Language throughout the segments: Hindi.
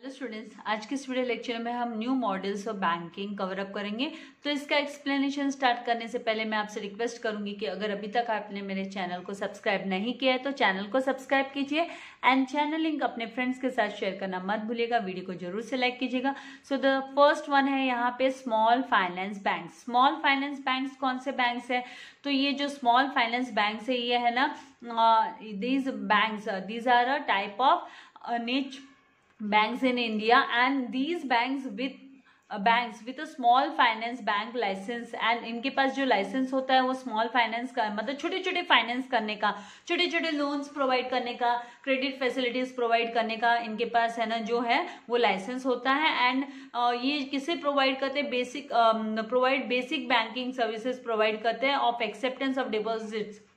हेलो स्टूडेंट्स, आज के इस वीडियो लेक्चर में हम new models of banking cover up करेंगे। तो इसका एक्सप्लेनेशन स्टार्ट करने से पहले मैं आपसे रिक्वेस्ट करूंगी कि अगर अभी तक आपने मेरे चैनल को सब्सक्राइब नहीं किया है तो चैनल को सब्सक्राइब कीजिए एंड चैनल लिंक अपने फ्रेंड्स के साथ शेयर करना मत भूलिएगा। वीडियो को जरूर से लाइक कीजिएगा। सो द फर्स्ट वन है यहाँ पे small finance bank. Small finance bank कौन से बैंक्स है? तो ये जो स्मॉल फाइनेंस बैंक है ये है ना, these are a type of niche banks in India, and these banks with a small finance bank license, and इनके पास जो लाइसेंस होता है वो स्मॉल फाइनेंस का मतलब छोटे छोटे फाइनेंस करने का, छोटे छोटे लोन्स प्रोवाइड करने का, क्रेडिट फैसिलिटीज प्रोवाइड करने का इनके पास है ना जो है वो लाइसेंस होता है। एंड ये किसे प्रोवाइड करते हैं? बेसिक बैंकिंग सर्विसेज प्रोवाइड करते हैं ऑफ एक्सेप्टेंस ऑफ डिपॉजिट्स।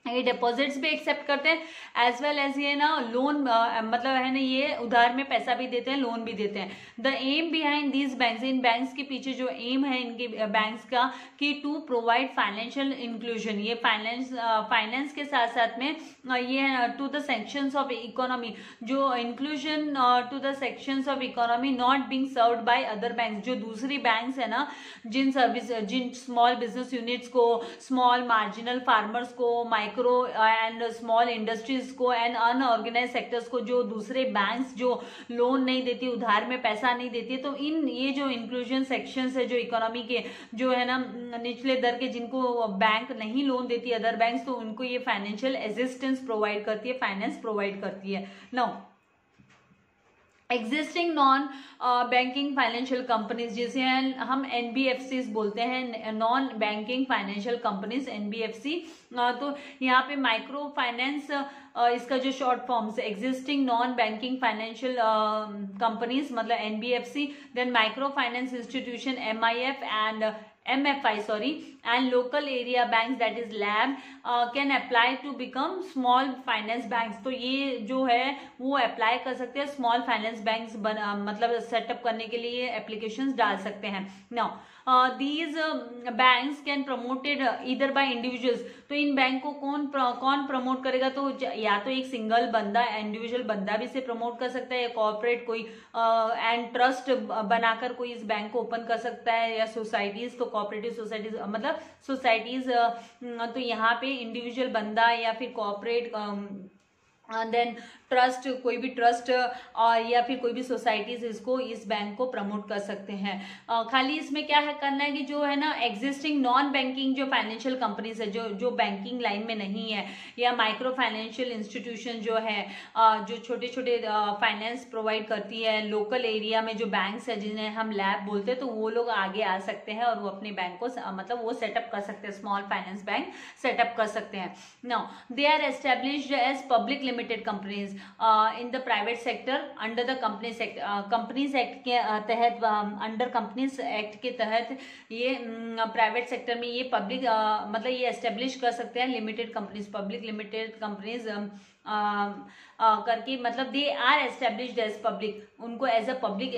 ये डिपॉजिट्स भी एक्सेप्ट करते हैं एज वेल एज ये ना लोन, मतलब है ना ये उधार में पैसा भी देते हैं, लोन भी देते हैं। The aim behind these banks, इन बैंक्स के पीछे जो एम है इनके बैंक्स का कि टू प्रोवाइड फाइनेंशियल इंक्लूजन। ये फाइनेंस के साथ साथ में ये है to the sections of economy, जो inclusion to the sections of economy not being served by other banks. जो दूसरी बैंक्स है ना जिन स्मॉल बिजनेस यूनिट्स को, स्मॉल मार्जिनल फार्मर्स को, माइक्रो एंड स्मॉल इंडस्ट्रीज को एंड अनऑर्गेनाइज सेक्टर्स को जो दूसरे बैंक्स जो लोन नहीं देती, उधार में पैसा नहीं देती, तो इन ये जो इंक्लूजन सेक्शंस है जो इकोनॉमी के जो है ना निचले दर के जिनको बैंक नहीं लोन देती अदर बैंक्स, तो उनको ये फाइनेंशियल असिस्टेंस प्रोवाइड करती है, फाइनेंस प्रोवाइड करती है। Now existing non banking financial companies जिसे हम एनबीएफसी बोलते हैं, non banking financial companies NBFC. तो यहाँ पे माइक्रो फाइनेंस इसका जो शॉर्ट फॉर्म से existing non banking financial companies मतलब NBFC, then micro finance institution MIF and MFI and local area banks that is LAB can apply to become small finance banks। तो ये जो है वो अप्लाई कर सकते हैं स्मॉल फाइनेंस बैंक्स मतलब सेटअप करने के लिए एप्लीकेशंस डाल सकते हैं। Now these banks can promoted either by individuals। तो इन बैंक को कौन प्रमोट करेगा? तो या तो एक सिंगल बंदा, इंडिविजुअल बंदा भी इसे प्रमोट कर सकता है, या कॉर्पोरेट कोई एंड ट्रस्ट बनाकर कोई इस बैंक को ओपन कर सकता है, या सोसाइटीज, तो कोऑपरेटिव सोसाइटीज मतलब सोसाइटीज। तो यहाँ पे इंडिविजुअल बंदा या फिर कॉर्पोरेट देन ट्रस्ट, कोई भी ट्रस्ट और या फिर कोई भी सोसाइटीज इसको इस बैंक को प्रमोट कर सकते हैं। खाली इसमें क्या है करना है कि जो है ना एग्जिस्टिंग नॉन बैंकिंग जो फाइनेंशियल कंपनीज है जो बैंकिंग लाइन में नहीं है, या माइक्रो फाइनेंशियल इंस्टीट्यूशन जो है जो छोटे छोटे फाइनेंस प्रोवाइड करती है, लोकल एरिया में जो बैंक्स है जिन्हें हम लैब बोलते हैं, तो वो लोग आगे आ सकते हैं और वो अपने बैंक को मतलब वो सेटअप कर सकते हैं, स्मॉल फाइनेंस बैंक सेटअप कर सकते हैं। Now they are established as public limited companies in the private sector under the companies act के तहत, अंडर कंपनीज एक्ट के तहत ये प्राइवेट सेक्टर में ये पब्लिक मतलब ये एस्टेब्लिश कर सकते हैं limited companies, public limited companies करके, मतलब they are established as public, उनको as a public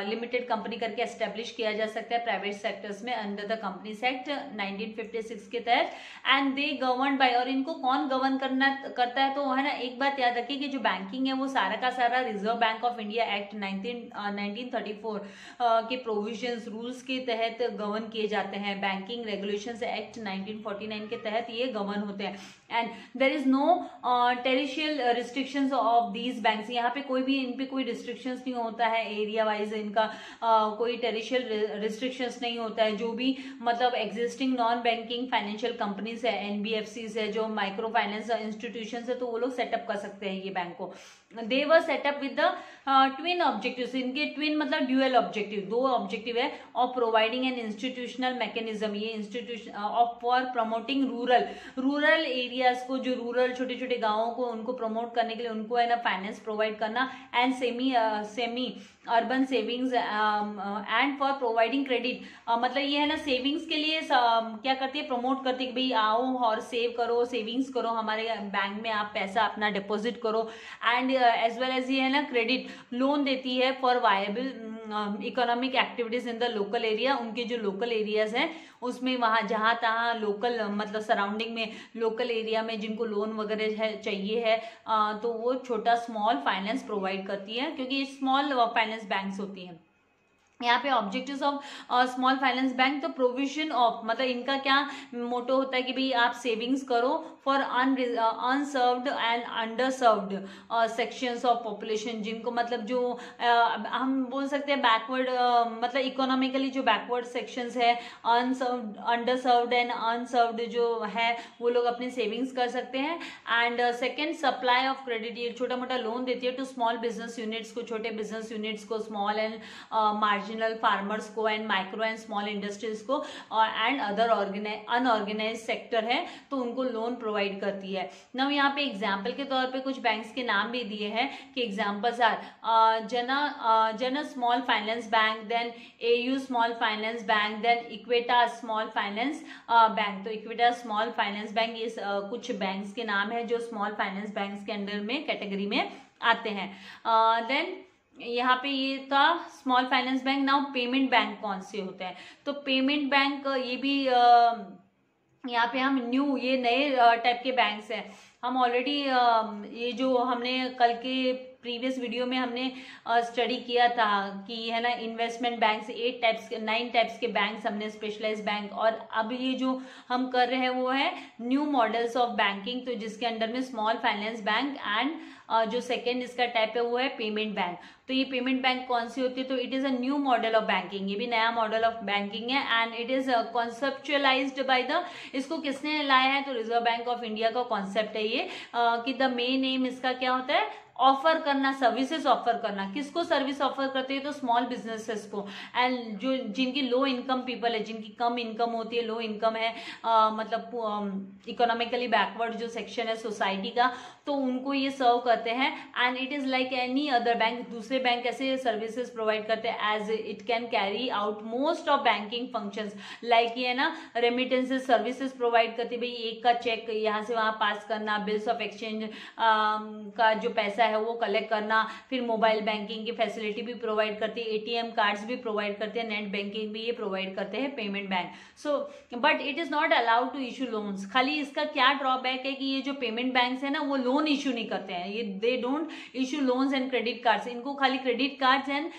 limited company करके एस्टेब्लिश किया जा सकता है प्राइवेट सेक्टर्स में अंडर द कंपनीज एक्ट 1956 के तहत। एंड दे गवर्न बाय, और इनको कौन गवर्न करता है? तो है ना एक बात याद रखिए कि जो बैंकिंग है वो सारा का सारा reserve Bank of India act 1934 के प्रोविजंस रूल्स के तहत गवर्न किए जाते हैं। बैंकिंग रेगुलेशंस एक्ट 1949 के तहत ये गवर्न होते हैं। And there is no territorial restrictions of these banks, यहाँ पे कोई भी इन पे कोई रिस्ट्रिक्शंस नहीं होता है, एरिया वाइज इनका कोई टेरिशियल रिस्ट्रिक्शंस नहीं होता है। जो भी मतलब existing non banking financial companies है, एनबीएफसी है, जो माइक्रो फाइनेंस इंस्टीट्यूशन है, तो वो लोग सेटअप कर सकते हैं ये बैंक को। They were set up with the twin objectives, इनके ट्विन मतलब ड्यूअल ऑब्जेक्टिव, दो ऑब्जेक्टिव है of providing an institutional mechanism, ये institution of for promoting rural areas को, जो रूरल छोटे छोटे गांवों को उनको प्रमोट करने के लिए उनको है ना फाइनेंस प्रोवाइड करना, and semi urban savings and for providing credit, मतलब ये है ना सेविंग्स के लिए क्या करती है, प्रमोट करती है कि भाई आओ और सेव करो, सेविंग्स करो, हमारे बैंक में आप पैसा अपना डिपॉजिट करो। एंड एज वेल एज ये है ना क्रेडिट लोन देती है for viable economic activities in the local area, उनके जो लोकल एरियाज हैं उसमें वहाँ जहाँ तहाँ लोकल मतलब सराउंडिंग में लोकल एरिया में जिनको लोन वगैरह है चाहिए है तो वो छोटा स्मॉल फाइनेंस प्रोवाइड करती है, क्योंकि स्मॉल फाइनेंस बैंक्स होती हैं। यहाँ पे objectives of small finance bank, तो प्रोविजन ऑफ मतलब इनका क्या मोटो होता है कि भाई आप सेविंग्स करो for unserved and underserved sections of population, जिनको मतलब जो हम बोल सकते हैं बैकवर्ड मतलब इकोनॉमिकली जो बैकवर्ड सेक्शंस है, अनसर्व्ड अंडरसर्व्ड एंड अनसर्व्ड जो है वो लोग अपनी सेविंग्स कर सकते हैं। And second supply of credit, ये छोटा मोटा लोन देती है टू स्मॉल बिजनेस यूनिट्स को, छोटे बिजनेस यूनिट्स को, स्मॉल एंड मार्जिनल फार्मर्स को and micro and small industries को एंड अदर अनऑर्गेनाइज सेक्टर है तो उनको लोन प्रोवाइड करती है। नाउ यहाँ पे एग्जाम्पल के तौर पे कुछ बैंक्स के नाम भी दिए हैं कि examples are Jana small finance bank, then AU small finance bank, then Equitas small finance bank. तो इक्वेटा स्मॉल फाइनेंस बैंक ये कुछ बैंक्स के नाम है जो स्मॉल फाइनेंस बैंक्स के अंडर में कैटेगरी में आते हैं। देन यहाँ पे ये था small finance bank. Now payment bank कौन से होते हैं, तो पेमेंट बैंक ये भी यहाँ पे हम न्यू ये नए टाइप के बैंक्स हैं। हम ऑलरेडी ये जो हमने कल के प्रीवियस वीडियो में हमने स्टडी किया था कि है ना इन्वेस्टमेंट बैंक्स 9 टाइप्स के बैंक्स हमने स्पेशलाइज्ड बैंक, और अब ये जो हम कर रहे हैं वो है न्यू मॉडल्स ऑफ बैंकिंग, तो जिसके अंडर में स्मॉल फाइनेंस बैंक एंड जो सेकेंड इसका टाइप है वो है पेमेंट बैंक। तो ये पेमेंट बैंक कौन सी होती है, तो it is a new model of banking, ये भी नया मॉडल ऑफ बैंकिंग है and it is conceptualized by the, इसको किसने लाया है, तो रिजर्व बैंक ऑफ इंडिया का कॉन्सेप्ट है ये कि द मेन एम इसका क्या होता है, ऑफर करना, सर्विसेज ऑफर करना। किसको सर्विस ऑफर करते हैं, तो स्मॉल बिजनेसेस को एंड जो जिनकी लो इनकम पीपल है, जिनकी कम इनकम होती है, लो इनकम है मतलब इकोनॉमिकली बैकवर्ड जो सेक्शन है सोसाइटी का, तो उनको ये सर्व करते हैं। And it is like any other bank, दूसरे बैंक ऐसे सर्विसेज प्रोवाइड करते हैं as it can carry out most of banking functions, like ये है ना रेमिटेंसेज सर्विसेज प्रोवाइड करती है, भाई एक का चेक यहाँ से वहाँ पास करना, बिल्स ऑफ एक्सचेंज का जो पैसा है वो कलेक्ट करना, फिर मोबाइल बैंकिंग की फैसिलिटी भी प्रोवाइड करती है, एटीएम कार्ड्स भी प्रोवाइड करते हैं, नेट बैंकिंग भी ये प्रोवाइड करते हैं payment bank. So but it is not allowed to issue loans. खाली इसका क्या ड्रॉबैक है कि ये जो पेमेंट बैंक्स है ना वो लोन इशू नहीं करते हैं, ये they don't issue loans and credit cards, इनको खाली credit cards and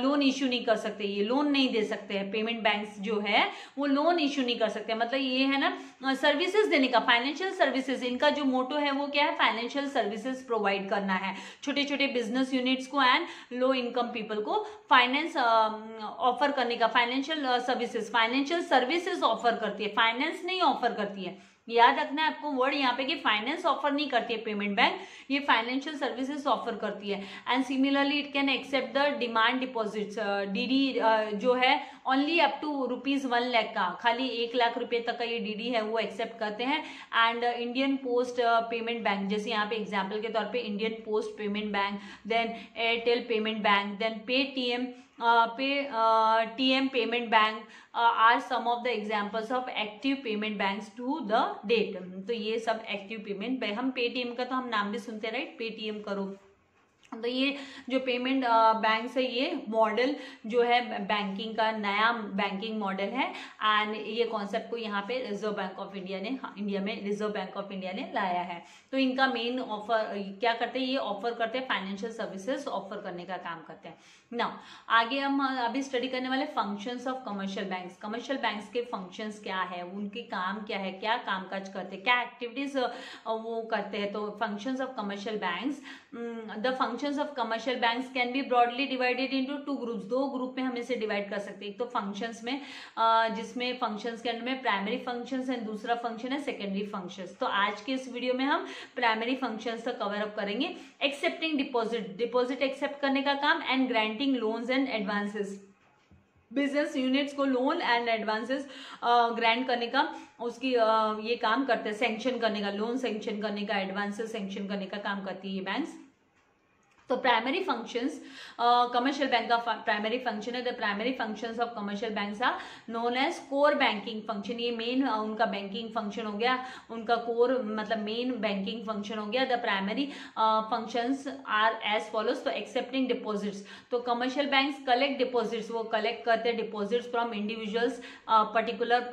loan issue नहीं कर सकते, ये लोन नहीं दे सकते हैं। पेमेंट बैंक्स जो है वो लोन इशू नहीं कर सकते, मतलब ये है ना सर्विसेज देने का, फाइनेंशियल सर्विसेज, इनका जो मोटो है वो क्या है, फाइनेंशियल सर्विसेज प्रोवाइड करना है छोटे छोटे बिजनेस यूनिट्स को एंड लो इनकम पीपल को फाइनेंस ऑफर करने का, फाइनेंशियल सर्विसेज ऑफर करती है, फाइनेंस नहीं ऑफर करती है। याद रखना है आपको वर्ड यहाँ पे कि फाइनेंस ऑफर नहीं करती है पेमेंट बैंक, ये फाइनेंशियल सर्विसेज ऑफर करती है। And similarly it can accept the demand deposits, DD जो है ओनली अप टू ₹1 लाख का, खाली 1 लाख रुपए तक का ये डीडी है वो एक्सेप्ट करते हैं। And Indian post payment bank, जैसे यहाँ पे एग्जाम्पल के तौर पे Indian post payment bank, then Airtel payment bank, then Paytm payment bank are some of the examples of active payment banks to the date. तो ये सब एक्टिव पेमेंट, हम पेटीएम का तो हम नाम भी सुनते हैं राइट, पेटीएम करो। तो ये जो पेमेंट बैंक्स है ये मॉडल जो है बैंकिंग का नया बैंकिंग मॉडल है एंड ये कॉन्सेप्ट को यहाँ पे रिजर्व बैंक ऑफ इंडिया ने, इंडिया में रिजर्व बैंक ऑफ इंडिया ने लाया है। तो इनका मेन ऑफर क्या करते हैं, ये ऑफर करते हैं फाइनेंशियल सर्विसेज ऑफर करने का काम करते हैं। नाउ आगे हम अभी स्टडी करने वाले functions of commercial banks. Commercial banks के फंक्शंस क्या है, उनके काम क्या है, क्या कामकाज करते हैं, क्या एक्टिविटीज वो करते हैं। तो functions of commercial banks, the functions of commercial banks can be broadly divided into 2 groups, 2 group में हम इसे डिवाइड कर सकते हैं। एक तो फंक्शंस में जिसमें फंक्शंस के अंदर में प्राइमरी फंक्शंस है, दूसरा फंक्शन है सेकेंडरी फंक्शंस। तो आज के इस वीडियो में हम प्राइमरी फंक्शंस का कवर अप करेंगे। एक्सेप्टिंग डिपॉजिट, डिपॉजिट एक्सेप्ट करने का काम, and granting loans and advances, business units को लोन एंड एडवांसेस ग्रांट करने का उसकी ये काम करते हैं, सैंक्शन करने का, लोन सैंक्शन करने का, एडवांसेस सैंक्शन करने का काम करती है ये बैंक्स। तो प्राइमरी फंक्शंस कमर्शियल बैंक का प्राइमरी फंक्शन है, the primary functions of commercial banks are known as core banking function. ये मेन उनका बैंकिंग फंक्शन हो गया, उनका कोर मतलब मेन बैंकिंग फंक्शन हो गया। The primary functions are as follows, तो एक्सेप्टिंग डिपॉजिट्स, तो कमर्शियल बैंक्स कलेक्ट डिपॉजिट्स, वो कलेक्ट करते हैं deposits from individuals, particular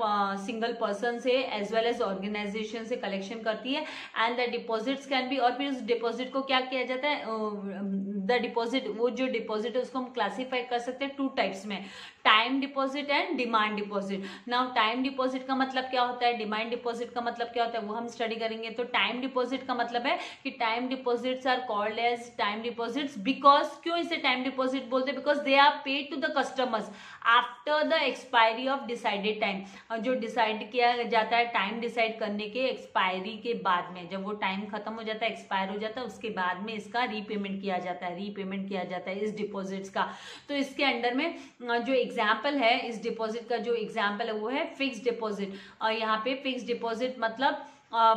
single person से एज वेल एज ऑर्गेनाइजेशन से कलेक्शन करती है। And the deposits can be, और फिर उस डिपॉजिट को क्या किया जाता है, द डिपॉजिट, वो जो डिपॉजिट है उसको हम क्लासीफाई कर सकते हैं टू टाइप्स में, time deposit and demand deposit. Now time deposit का मतलब क्या होता है, डिमांड डिपॉजिट का मतलब क्या होता है, वो हम स्टडी करेंगे। तो टाइम डिपॉजिट का मतलब है कि time deposits are called as time deposits because, क्यों इसे टाइम डिपॉजिट बोलते हैं, because they are paid to the customers after the expiry of decided time. जो डिसाइड किया जाता है टाइम डिसाइड करने के एक्सपायरी के बाद में, जब वो टाइम खत्म हो जाता है, एक्सपायर हो जाता है, उसके बाद में इसका रीपेमेंट किया जाता है, रीपेमेंट किया जाता है इस डिपॉजिट्स का। तो इसके अंडर में जो एग्जाम्पल है इस डिपॉजिट का, जो एग्जाम्पल है वो है फिक्स डिपॉजिट। और यहाँ पे फिक्स डिपॉजिट मतलब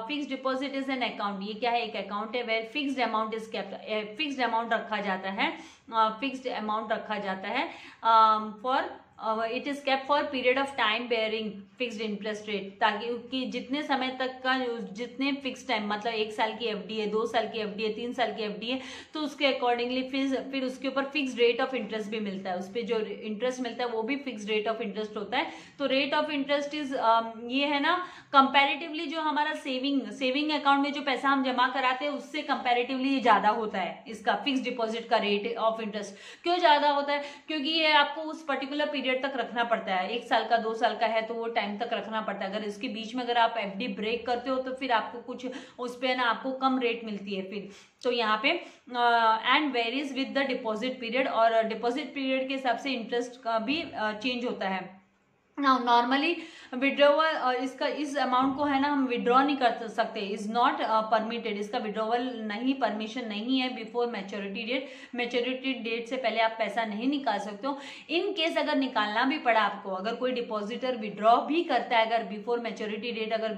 fix deposit is an account, ये क्या है, एक अकाउंट है where fixed amount is kept, fixed amount रखा जाता है, फिक्स्ड अमाउंट रखा जाता है for it is kept for period of time bearing fixed interest rate, ताकि कि जितने समय तक का, जितने फिक्स टाइम मतलब 1 साल की एफडी है, 2 साल की एफडी है, 3 साल की एफडी है, तो उसके अकॉर्डिंगली फिर उसके ऊपर फिक्स रेट ऑफ इंटरेस्ट भी मिलता है, उस पर जो इंटरेस्ट मिलता है वो भी फिक्स रेट ऑफ इंटरेस्ट होता है। तो रेट ऑफ इंटरेस्ट इज ये है ना, कंपैरेटिवली जो हमारा सेविंग अकाउंट में जो पैसा हम जमा कराते हैं उससे कंपैरेटिवली ज्यादा होता है इसका फिक्स डिपॉजिट का रेट ऑफ इंटरेस्ट। क्यों ज्यादा होता है, क्योंकि ये आपको उस पर्टिकुलर पीरियड तक रखना पड़ता है, 1 साल का 2 साल का है तो वो टाइम तक रखना पड़ता है। अगर इसके बीच में अगर आप एफडी ब्रेक करते हो तो फिर आपको कुछ उस पे ना आपको कम रेट मिलती है फिर। तो यहाँ पे and varies with the deposit period, और डिपॉजिट पीरियड के हिसाब से इंटरेस्ट का भी चेंज होता है। नाउ नॉर्मली विड्रॉवल इसका, इस अमाउंट को है ना हम विड्रॉ नहीं कर सकते, इज नॉट परमिटेड, इसका विड्रॉवल नहीं, परमिशन नहीं है before maturity date, maturity date से पहले आप पैसा नहीं निकाल सकते हो। इन केस अगर निकालना भी पड़ा आपको, अगर कोई डिपॉजिटर विड्रॉ भी करता है, अगर बिफोर मैच्योरिटी डेट अगर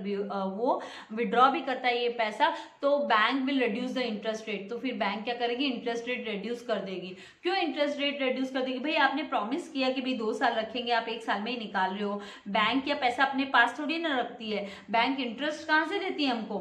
वो विड्रॉ भी करता है ये पैसा, तो bank will reduce the interest rate. तो फिर बैंक क्या करेगी, इंटरेस्ट रेट रिड्यूस कर देगी। क्यों इंटरेस्ट रेट रिड्यूस कर देगी, भाई आपने प्रॉमिस किया कि भाई 2 साल रखेंगे, आप 1 साल में ही निकाल रहे हो। बैंक या पैसा अपने पास थोड़ी ना रखती है, बैंक इंटरेस्ट कहां से देती है हमको,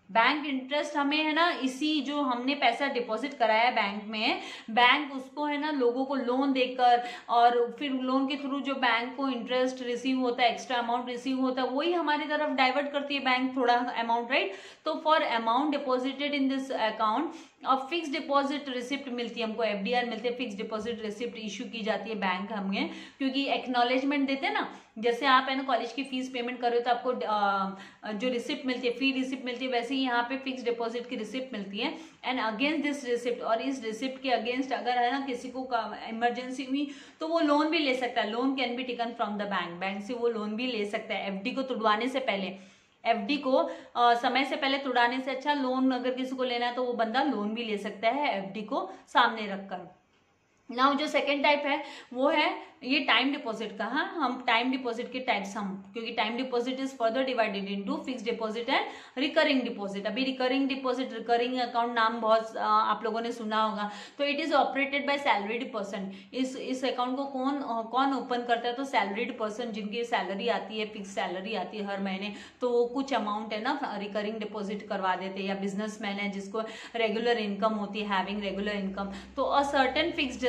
बैंक इंटरेस्ट हमें है ना, इसी जो हमने पैसा डिपॉजिट कराया बैंक में, बैंक उसको है ना लोगों को लोन देकर, और फिर लोन के थ्रू जो बैंक को इंटरेस्ट रिसीव होता है, एक्स्ट्रा अमाउंट रिसीव होता है, वही हमारी तरफ डाइवर्ट करती है बैंक थोड़ा अमाउंट, राइट। तो for amount deposited in this account और फिक्स डिपॉजिट रिसिप्ट मिलती है हमको, एफडीआर मिलते हैं, फिक्स डिपॉजिट रिसिप्ट इशू की जाती है बैंक हमें, क्योंकि एक्नॉलेजमेंट देते हैं ना, जैसे आप है ना कॉलेज की फीस पेमेंट कर रहे हो तो आपको जो रिसिप्ट मिलती है, फी रिसिप्ट मिलती है, वैसे ही यहाँ पे फिक्स डिपॉजिट की रिसिप्ट मिलती है। एंड अगेंस्ट दिस रिसिप्ट, और इस रिसिप्ट के अगेंस्ट अगर है ना किसी को इमरजेंसी हुई तो वो लोन भी ले सकता है, loan can be taken from the bank, bank से वो लोन भी ले सकता है एफडी को तुड़वाने से पहले। एफडी को समय से पहले तुड़ाने से अच्छा लोन अगर किसी को लेना है तो वो बंदा लोन भी ले सकता है एफडी को सामने रखकर। नाउ जो सेकेंड टाइप है वो है ये टाइम डिपॉजिट का। हाँ, हम टाइम डिपॉजिट के टाइप्स क्योंकि time deposit is further divided into fixed deposit and recurring deposit. अभी रिकरिंग डिपॉजिट, रिकरिंग अकाउंट नाम बहुत आप लोगों ने सुना होगा। तो it is operated by salaried person. इस अकाउंट को कौन ओपन करता है, तो सैलरीड पर्सन, जिनकी सैलरी आती है, फिक्स सैलरी आती है हर महीने, तो वो कुछ अमाउंट है ना रिकरिंग डिपॉजिट करवा देते हैं। या बिजनेसमैन है जिसको रेगुलर इनकम होती है, हैविंग रेगुलर इनकम, तो अ सर्टेन फिक्स्ड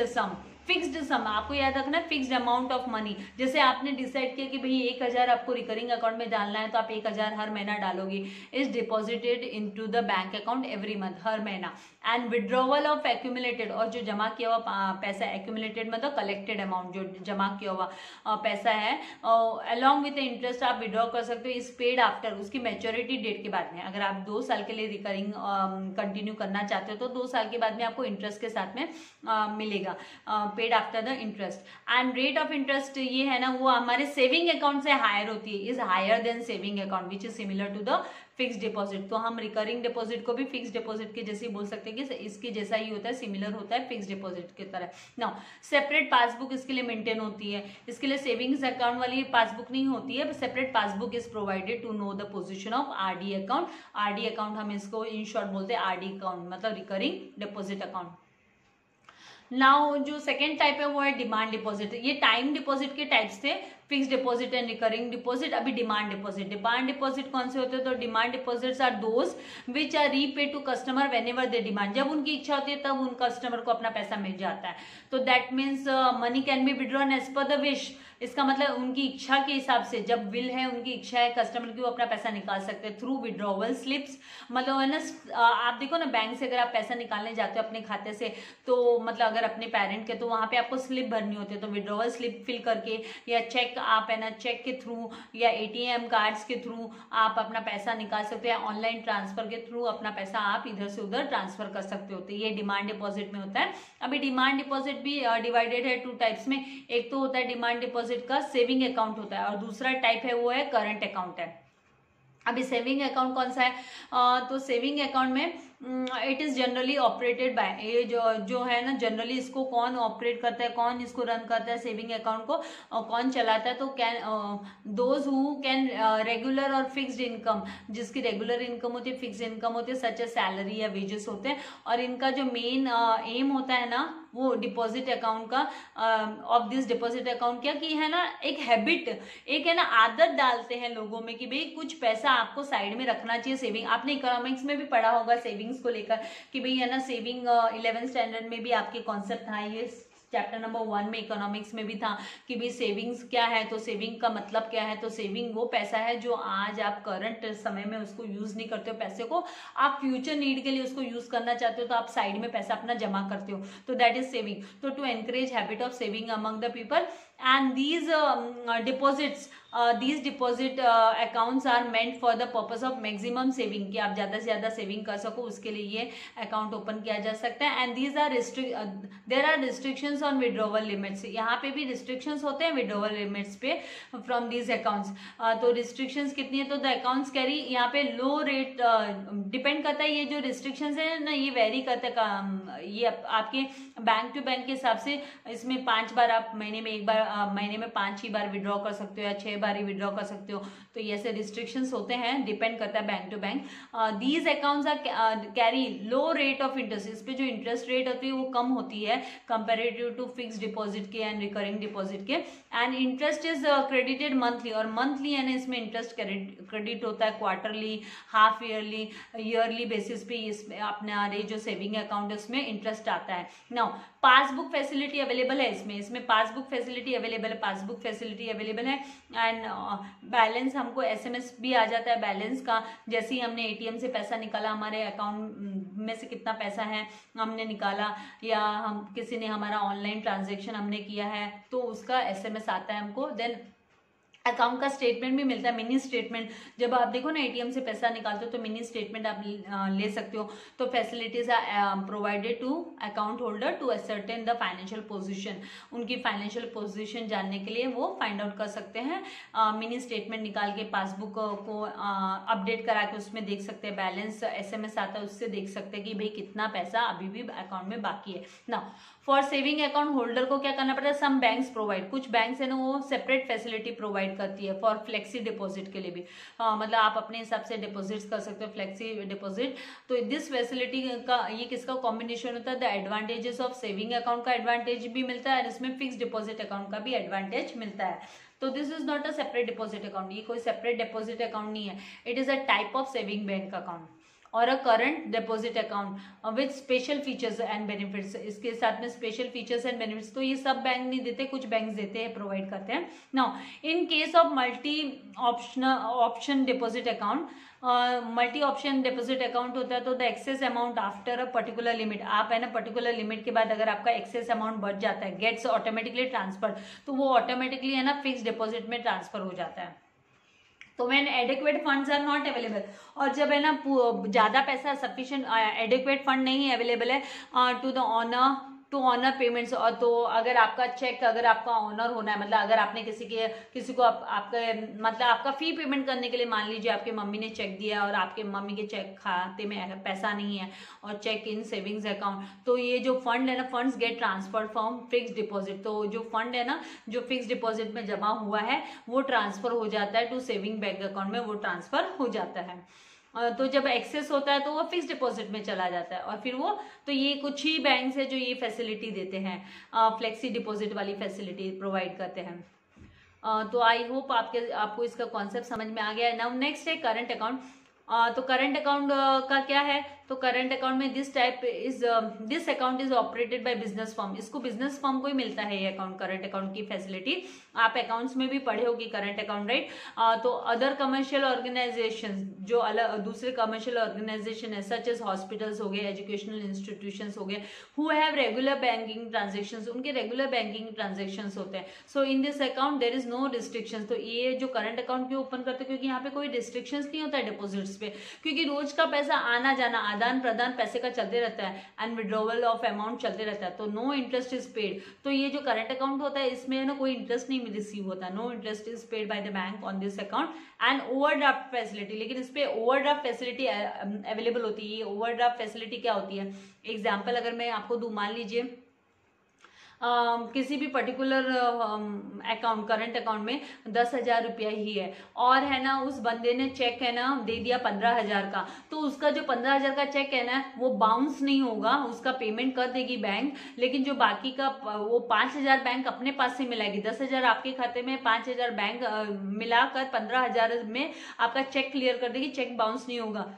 सम आपको याद रखना है, फिक्स्ड अमाउंट ऑफ मनी। जैसे आपने डिसाइड किया कि भाई 1000 आपको रिकरिंग अकाउंट में डालना है, तो आप 1000 हर महीना डालोगे, is deposited into the bank account every month, हर महीना। एंड विड्रॉवल ऑफ एक्यूमुलेटेड, और जो जमा किया हुआ पैसा, एक्यूमुलेटेड मतलब कलेक्टेड अमाउंट, जो जमा किया हुआ पैसा है, अलॉन्ग विद इंटरेस्ट आप विड्रॉ कर सकते हो, इज पेड आफ्टर, उसकी मैच्योरिटी डेट के बाद में। अगर आप 2 साल के लिए रिकरिंग कंटिन्यू करना चाहते हो तो 2 साल के बाद में आपको इंटरेस्ट के साथ में मिलेगा, paid after the interest. And rate of interest ये है ना, वो हमारे सेविंग अकाउंट से हायर होती है, is higher than saving account which is similar to the fix deposit. तो हम रिकरिंग डिपॉजिट को भी फिक्स डिपॉजिट के जैसे बोल सकते हैं कि इसके जैसा ही होता है, सिमिलर होता है फिक्स डिपॉजिट की तरह। नाउ सेपरेट पासबुक इसके लिए मेंटेन होती है, इसके लिए सेविंग्स अकाउंट वाली पासबुक नहीं होती है, separate passbook is provided to know the position of RD account. RD account हम इसको इन शॉर्ट बोलते हैं आरडी अकाउंट, मतलब रिकरिंग डिपॉजिट अकाउंट। नाउ जो सेकेंड टाइप है वो है डिमांड डिपॉजिट। ये टाइम डिपॉजिट के टाइप्स थे, fix deposit and recurring deposit. अभी डिमांड डिपॉजिट, डिमांड डिपॉजिट कौन से होते हैं? तो demand deposits are those which are repaid to customer whenever they demand. जब उनकी इच्छा होती है तब उन कस्टमर को अपना पैसा मिल जाता है। तो that means money can be withdrawn as per the wish. इसका मतलब उनकी इच्छा के हिसाब से, जब विल है, उनकी इच्छा है कस्टमर की, वो अपना पैसा निकाल सकते हैं थ्रू विड्रॉवल स्लिप्स। मतलब है ना, आप देखो ना, बैंक से अगर आप पैसा निकालने जाते हो अपने खाते से, तो मतलब अगर अपने पेरेंट के, तो वहां पे आपको स्लिप भरनी होती है। तो विड्रॉवल स्लिप फिल करके, या चेक, आप है ना चेक के थ्रू या एटीएम कार्ड्स के थ्रू आप अपना पैसा निकाल सकते हो, या ऑनलाइन ट्रांसफर के थ्रू अपना पैसा आप इधर से उधर ट्रांसफर कर सकते हो। तो ये डिमांड डिपॉजिट में होता है। अभी डिमांड डिपॉजिट भी डिवाइडेड है टू टाइप्स में। एक तो होता है डिमांड डिपॉजिट का सेविंग अकाउंट होता है, और दूसरा टाइप है वो है करंट अकाउंट है। अभी सेविंग अकाउंट कौन सा है? तो सेविंग अकाउंट में it is generally operated by, ये जो है ना, जनरली इसको कौन ऑपरेट करता है, कौन इसको रन करता है सेविंग अकाउंट को, कौन चलाता है? तो can those who can regular और फिक्स्ड इनकम, जिसकी रेगुलर इनकम होती है, फिक्स्ड इनकम होती है, सच ए सैलरी या वेजेस होते हैं। और इनका जो मेन एम होता है ना, वो डिपॉजिट अकाउंट का, ऑफ दिस डिपॉजिट अकाउंट क्या कि है ना, एक हैबिट, एक है ना आदत डालते हैं लोगों में कि भाई कुछ पैसा आपको साइड में रखना चाहिए सेविंग। आपने इकोनॉमिक्स में भी पढ़ा होगा सेविंग्स को लेकर कि भाई है ना, सेविंग 11th स्टैंडर्ड में भी आपके कॉन्सेप्ट था, ये चैप्टर नंबर 1 में इकोनॉमिक्स में भी था कि भाई सेविंग्स क्या है, तो सेविंग का मतलब क्या है। तो सेविंग वो पैसा है जो आज आप करंट समय में उसको यूज नहीं करते हो, पैसे को आप फ्यूचर नीड के लिए उसको यूज करना चाहते हो, तो आप साइड में पैसा अपना जमा करते हो, तो दैट इज सेविंग। तो to encourage habit of saving among the people, and these deposit accounts are meant for the purpose of maximum saving, कि आप ज्यादा से ज्यादा सेविंग कर सको, उसके लिए ये अकाउंट ओपन किया जा सकता है। And these are there are restrictions on withdrawal limits, यहाँ पे भी restrictions होते हैं withdrawal limits पे from these accounts। तो restrictions कितनी है? तो the accounts carry, यहाँ पे लो रेट डिपेंड करता है, ये जो restrictions है ना, ये वेरी करता है, ये आपके बैंक टू बैंक के हिसाब से। इसमें 5 बार आप महीने में एक बार, महीने में 5 ही बार विड्रॉ कर सकते हो, या 6 बार ही विड्रॉ कर सकते हो। तो ये ऐसे रिस्ट्रिक्शंस होते हैं, डिपेंड करता है bank to bank. These accounts are carry low rate of interest, इस पे जो इंटरेस्ट रेट होती है वो कम होती है कंपेरेटिव टू फिक्स डिपॉजिट के एंड रिकरिंग डिपॉजिट के। And interest is credited monthly, और मंथली है ना इसमें इंटरेस्ट क्रेडिट होता है, quarterly, half yearly, yearly basis पे इसमें अपना जो सेविंग अकाउंट है उसमें इंटरेस्ट आता है। नाउ पासबुक फैसिलिटी अवेलेबल है इसमें पासबुक फैसिलिटी अवेलेबल है। एंड बैलेंस, हमको एसएमएस भी आ जाता है बैलेंस का, जैसे ही हमने एटीएम से पैसा निकाला, हमारे अकाउंट में से कितना पैसा है हमने निकाला, या हम किसी ने हमारा ऑनलाइन ट्रांजेक्शन हमने किया है, तो उसका एसएमएस आता है हमको। देन अकाउंट का स्टेटमेंट भी मिलता है, मिनी स्टेटमेंट। जब आप देखो ना एटीएम से पैसा निकालते हो तो मिनी स्टेटमेंट आप ले सकते हो। तो facilities are provided to account holder to ascertain the financial position, उनकी फाइनेंशियल पोजीशन जानने के लिए वो फाइंड आउट कर सकते हैं। मिनी स्टेटमेंट निकाल के पासबुक को अपडेट करा के उसमें देख सकते हैं, बैलेंस एसएमएस आता है उससे देख सकते हैं कि भाई कितना पैसा अभी भी अकाउंट में बाकी है ना। फॉर सेविंग अकाउंट होल्डर को क्या करना पड़ता है? सम बैंक्स प्रोवाइड, कुछ बैंक्स है ना वो सेपरेट फैसिलिटी प्रोवाइड करती है फॉर फ्लेक्सी डिपॉजिट के लिए भी। मतलब आप अपने हिसाब से डिपॉजिट्स कर सकते हो, फ्लेक्सी डिपॉजिट। तो दिस फैसिलिटी का ये किसका कॉम्बिनेशन होता है? The advantages of saving account का एडवांटेज भी मिलता है और इसमें फिक्स डिपॉजिट अकाउंट का भी एडवांटेज मिलता है। तो this is not a separate deposit account, ये कोई सेपरेट डिपॉजिट अकाउंट नहीं है, it is a type of saving bank account और a current deposit account with special features and benefits. इसके साथ में स्पेशल फीचर्स एंड बेनिफिट्स तो ये सब बैंक नहीं देते, कुछ बैंक देते हैं, प्रोवाइड करते हैं। Now in case of multi option deposit account, multi option deposit account होता है तो the excess amount after a particular limit, आप है ना पर्टिकुलर लिमिट के बाद अगर आपका एक्सेस अमाउंट बढ़ जाता है, गेट्स ऑटोमेटिकली ट्रांसफर, तो वो ऑटोमेटिकली है ना फिक्स डिपॉजिट में ट्रांसफर हो जाता है। तो when adequate funds are not available, और जब है ना ज्यादा पैसा सफिशिएंट एडिक्वेट फंड नहीं अवेलेबल है टू ऑनर पेमेंट्स, और तो अगर आपका चेक, अगर आपका ऑनर होना है, मतलब अगर आपने किसी को आपका मतलब आपका फी पेमेंट करने के लिए, मान लीजिए आपके मम्मी ने चेक दिया और आपके मम्मी के चेक खाते में पैसा नहीं है और चेक इन सेविंग्स अकाउंट, तो ये जो फंड है ना, funds get transferred from fix deposit, तो जो फंड है ना जो फिक्स डिपॉजिट में जमा हुआ है वो ट्रांसफर हो जाता है टू सेविंग बैंक अकाउंट में, वो ट्रांसफर हो जाता है। तो जब एक्सेस होता है तो वो फिक्स डिपॉजिट में चला जाता है और फिर वो, तो ये कुछ ही बैंक है जो ये फैसिलिटी देते हैं, फ्लेक्सी डिपॉजिट वाली फैसिलिटी प्रोवाइड करते हैं। तो आई होप आपको इसका कॉन्सेप्ट समझ में आ गया है। नाउ नेक्स्ट है करंट अकाउंट। तो करंट अकाउंट का क्या है, तो करंट अकाउंट में this account is operated by business firm. इसको बिजनेस फर्म को ही मिलता है ये अकाउंट, करंट अकाउंट की फैसिलिटी। आप अकाउंट्स में भी पढ़े होगी करंट अकाउंट, राइट। तो अदर कमर्शियल ऑर्गेनाइजेशन, जो अलग दूसरे कमर्शियल ऑर्गेनाइजेशन है सच एज हॉस्पिटल्स हो गए, एजुकेशनल इंस्टीट्यूशंस हो गए, who have regular banking transactions, उनके रेगुलर बैंकिंग ट्रांजेक्शंस होते हैं। So in this account there is no restrictions. तो ये जो करंट अकाउंट क्यों ओपन करते हैं, क्योंकि यहाँ पे कोई रिस्ट्रिक्शंस नहीं होता है डिपॉजिट्स पे, क्योंकि रोज का पैसा आना जाना, आदान प्रदान पैसे का चलते रहता है एंड विड्रॉवल ऑफ अमाउंट चलते रहता है, तो नो इंटरेस्ट इज पेड। तो ये जो करंट अकाउंट होता है इसमें ना कोई इंटरेस्ट नहीं रिसीव होता, no interest is paid by the bank on this account and overdraft facility. लेकिन इस पे ओवरड्राफ्ट फैसिलिटी अवेलेबल होती है। ओवरड्राफ्ट फैसिलिटी क्या होती है, एग्जाम्पल अगर मैं आपको दूं, मान लीजिए किसी भी पर्टिकुलर अकाउंट, करंट अकाउंट में 10,000 रुपया ही है और है ना उस बंदे ने चेक है ना दे दिया 15,000 का, तो उसका जो 15,000 का चेक है ना वो बाउंस नहीं होगा, उसका पेमेंट कर देगी बैंक, लेकिन जो बाकी का वो 5,000 बैंक अपने पास से मिलाएगी। 10,000 आपके खाते में, 5,000 बैंक मिलाकर 15,000 में आपका चेक क्लियर कर देगी, चेक बाउंस नहीं होगा।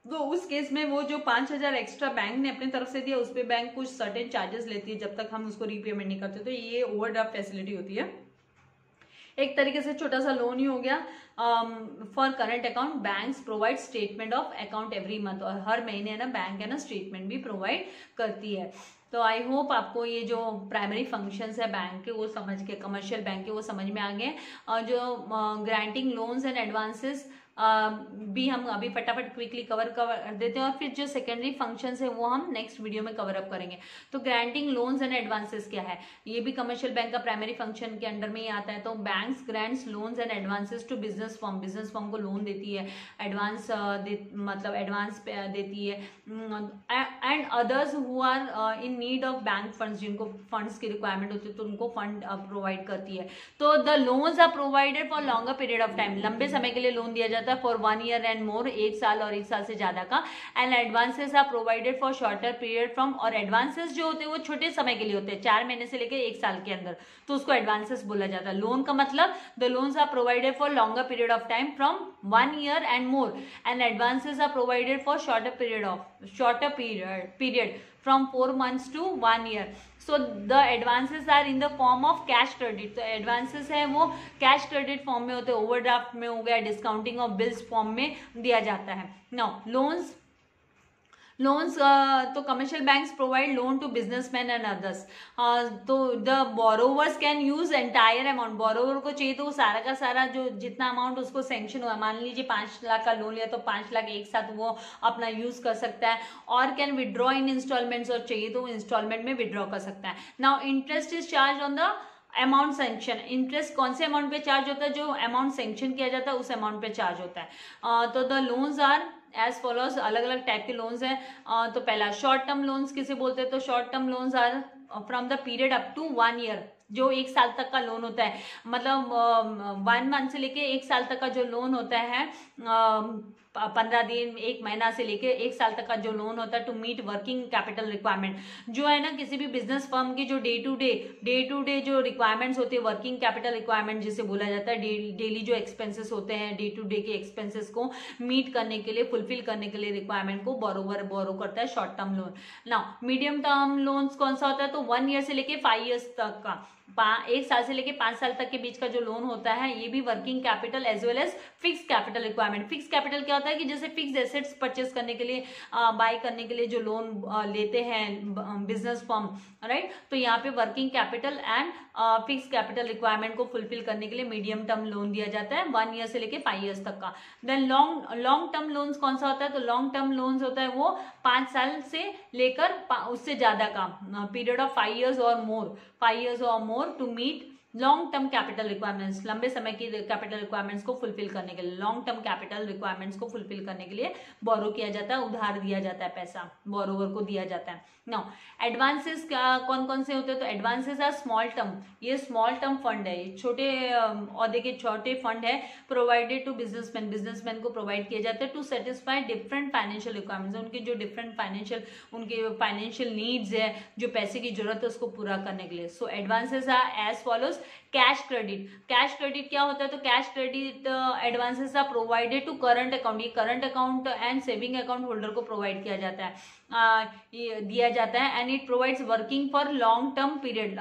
तो उस केस में वो जो 5,000 एक्स्ट्रा बैंक ने अपनी तरफ से दिया उस पे बैंक कुछ सर्टेन चार्जेस लेती है जब तक हम उसको रीपेमेंट नहीं करते। तो ये ओवरड्राफ्ट फैसिलिटी होती है। एक तरीके से छोटा सा लोन ही हो गया for current account. Banks provide statement of account every month, और हर महीने है ना बैंक है ना स्टेटमेंट भी प्रोवाइड करती है। तो आई होप आपको ये जो प्राइमरी फंक्शंस है बैंक के वो समझ के, कमर्शियल बैंक के वो समझ में आ गए। और जो ग्रांटिंग लोन्स एंड एडवांसेस भी हम अभी फटाफट क्विकली कवर देते हैं, और फिर जो सेकेंडरी फंक्शंस है वो हम नेक्स्ट वीडियो में कवर अप करेंगे। तो ग्रांटिंग लोन्स एंड एडवांसेस क्या है, ये भी कमर्शियल बैंक का प्राइमरी फंक्शन के अंडर में ही आता है। तो banks grants loans and advances to business firm, business firm को लोन देती है, एडवांस मतलब एडवांस देती है, and others who are in need of bank funds, जिनको फंड्स की रिक्वायरमेंट होती है तो उनको फंड प्रोवाइड करती है। तो the loans are provided for longer period of time, लंबे समय के लिए लोन दिया जाता है फॉर 1 ईयर एंड मोर, 1 साल और 1 साल से ज्यादा का। And advances are provided for shorter period from, और एडवांसेस जो होते हैं वो छोटे समय के लिए होते हैं, 4 महीने से लेकर 1 साल के अंदर, तो उसको एडवांसेस बोला जाता है। लोन का मतलब the loans are provided for longer period of time from 1 year and more, and advances are provided for shorter period from 4 months to 1 year. So the advances are in the form of cash credit. तो advances है वो कैश क्रेडिट फॉर्म में होते हैं, ओवरड्राफ्ट में हो गया, डिस्काउंटिंग ऑफ बिल्स फॉर्म में दिया जाता है। नाउ लोन्स तो commercial banks provide loan to businessman and others. तो the borrowers can use entire amount, borrower को चाहिए तो वो सारा का सारा जो जितना अमाउंट उसको सैंक्शन हुआ, मान लीजिए 5 लाख का लोन लिया तो 5 लाख एक साथ वो अपना यूज कर सकता है, और कैन विड्रॉ इन इंस्टॉलमेंट्स, और चाहिए तो इंस्टॉलमेंट में विड्रॉ कर सकता है। Now interest is charge on the amount sanction, interest कौन से अमाउंट पे चार्ज होता है, जो अमाउंट सेंक्शन किया जाता है उस अमाउंट पे चार्ज होता है। तो the loans are as follows, अलग अलग टाइप के लोन्स हैं। तो पहला शॉर्ट टर्म लोन्स किसे बोलते हैं, तो short term loans are from the period up to 1 year, जो 1 साल तक का लोन होता है, मतलब 1 मंथ से लेके 1 साल तक का जो लोन होता है, 15 दिन 1 महीना से लेके 1 साल तक का जो लोन होता है, to meet working capital requirement, जो है ना किसी भी बिजनेस फर्म की जो डे टू डे जो रिक्वायरमेंट्स होती है, वर्किंग कैपिटल रिक्वायरमेंट जिसे बोला जाता है, डेली जो एक्सपेंसेस होते हैं, डे टू डे के एक्सपेंसेस को मीट करने के लिए, फुलफिल करने के लिए रिक्वायरमेंट को बोरो करता है short term loan. Now medium term loans कौन सा होता है, तो 1 ईयर से लेके 5 ईयर्स तक का, 1 साल से लेके 5 साल तक के बीच का जो लोन होता है, ये भी working capital as well as fix capital requirement. Fix capital क्या होता है कि जैसे फिक्स एसेट्स परचेस करने के लिए, बाय करने के लिए जो लोन लेते हैं बिजनेस फर्म, राइट। तो यहाँ पे working capital and fix capital requirement को फुलफिल करने के लिए मीडियम टर्म लोन दिया जाता है 1 ईयर से लेके 5 ईयर्स तक का। देन लॉन्ग टर्म लोन्स कौन सा होता है, तो लॉन्ग टर्म लोन्स होता है वो 5 साल से लेकर उससे ज्यादा का, period of 5 years or more to meet long term capital requirements, लंबे समय की कैपिटल रिक्वायरमेंट्स को फुलफिल करने के लिए, लॉन्ग टर्म कैपिटल रिक्वायरमेंट्स को फुलफिल करने के लिए बोरो किया जाता है, उधार दिया जाता है, पैसा बोरोवर को दिया जाता है। नाउ एडवांसेस कौन कौन से होते हैं, तो एडवांसेस आर स्मॉल टर्म, ये स्मॉल टर्म फंड है, ये छोटे औहदे के छोटे फंड है, प्रोवाइडेड टू बिजनेसमैन, बिजनेसमैन को प्रोवाइड किए जाते हैं to satisfy different financial requirements, उनके जो डिफरेंट उनके फाइनेंशियल नीड्स है, जो पैसे की जरूरत है उसको पूरा करने के लिए। So advances are as follows. Cash credit, cash credit क्या होता है, तो cash credit advances are provided to current account, ये current account and saving account holder को प्रोवाइड किया जाता है, दिया जाता है। And it provides working for long term period,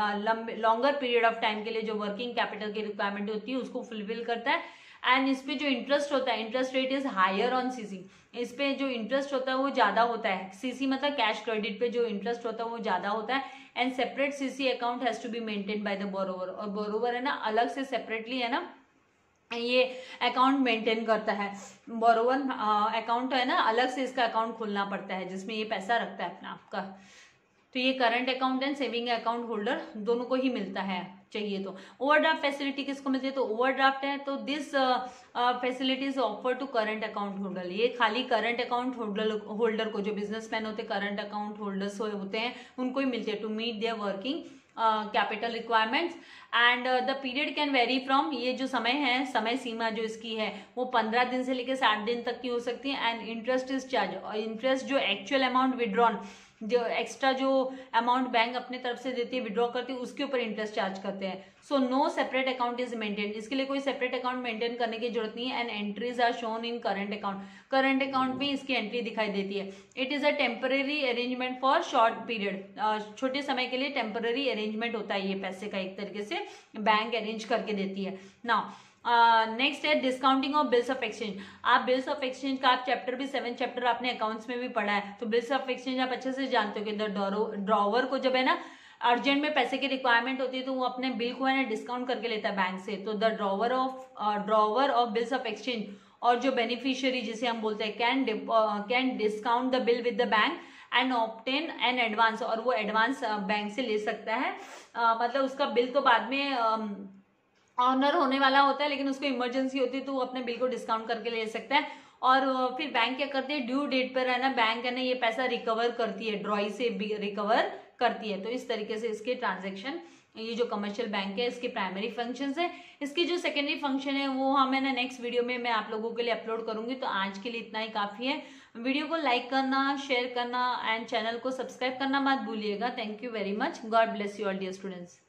longer period of time के लिए जो वर्किंग कैपिटल की रिक्वायरमेंट होती है उसको फुलफिल करता है। एंड इस पे जो इंटरेस्ट होता है, interest rate is higher on CC, इस पे जो इंटरेस्ट होता है वो ज्यादा होता है, सीसी मतलब कैश क्रेडिट पे जो इंटरेस्ट होता है वो ज्यादा होता है। And separate CC account has to be maintain by the borrower, और बोरोवर है ना अलग से सेपरेटली है ना ये अकाउंट मेंटेन करता है, बोरोवर अकाउंट है ना अलग से इसका अकाउंट खोलना पड़ता है जिसमें ये पैसा रखता है अपना आपका। तो ये current account and saving account holder दोनों को ही मिलता है चाहिए तो। ओवरड्राफ्ट फैसिलिटी किसको मिलती है, तो ओवरड्राफ्ट है तो this facility is offer to current account holder, ये खाली करंट अकाउंट होल्डर को, जो बिजनेसमैन होते हैं करंट अकाउंट होल्डर्स होते हैं उनको ही मिलती है to meet their working capital requirements. And the period can vary from, ये जो समय है, समय सीमा जो इसकी है वो 15 दिन से लेकर 60 दिन तक की हो सकती है। एंड इंटरेस्ट इज चार्ज, और इंटरेस्ट जो एक्चुअल अमाउंट विड्रॉन, जो एक्स्ट्रा जो अमाउंट बैंक अपने तरफ से देती है विड्रॉ करती है उसके ऊपर इंटरेस्ट चार्ज करते हैं। So no separate account is maintain, इसके लिए कोई सेपरेट अकाउंट मेंटेन करने की जरूरत नहीं है। And entries are shown in current account, current account में इसकी एंट्री दिखाई देती है। It is a temporary arrangement for short period, छोटे समय के लिए टेम्पररी अरेंजमेंट होता है, ये पैसे का एक तरीके से बैंक अरेंज करके देती है। नाउ नेक्स्ट है discounting of bills of exchange. आप बिल्स ऑफ एक्सचेंज का आप चैप्टर भी 7 चैप्टर आपने अकाउंट्स में भी पढ़ा है, तो बिल्स ऑफ एक्सचेंज आप अच्छे से जानते हो कि ड्रॉवर को जब है ना अर्जेंट में पैसे की रिक्वायरमेंट होती है तो वो अपने बिल को है ना डिस्काउंट करके लेता है बैंक से। तो the drawer of bills of exchange, और जो बेनिफिशियरी जिसे हम बोलते हैं can discount the bill with the bank and obtain an advance, और वो एडवांस बैंक से ले सकता है। मतलब उसका बिल तो बाद में ऑनर होने वाला होता है, लेकिन उसको इमरजेंसी होती है तो वो अपने बिल को डिस्काउंट करके ले सकता है। और फिर बैंक क्या करते हैं, ड्यू डेट पर है ना बैंक है ना ये पैसा रिकवर करती है, ड्रॉई से रिकवर करती है। तो इस तरीके से इसके ट्रांजेक्शन, ये जो कमर्शियल बैंक है इसके प्राइमरी फंक्शंस है। इसके जो सेकेंडरी फंक्शन है वो हमें ना नेक्स्ट वीडियो में मैं आप लोगों के लिए अपलोड करूंगी। तो आज के लिए इतना ही काफी है। वीडियो को लाइक करना, शेयर करना एंड चैनल को सब्सक्राइब करना मत भूलिएगा। Thank you very much. God bless you all dear students.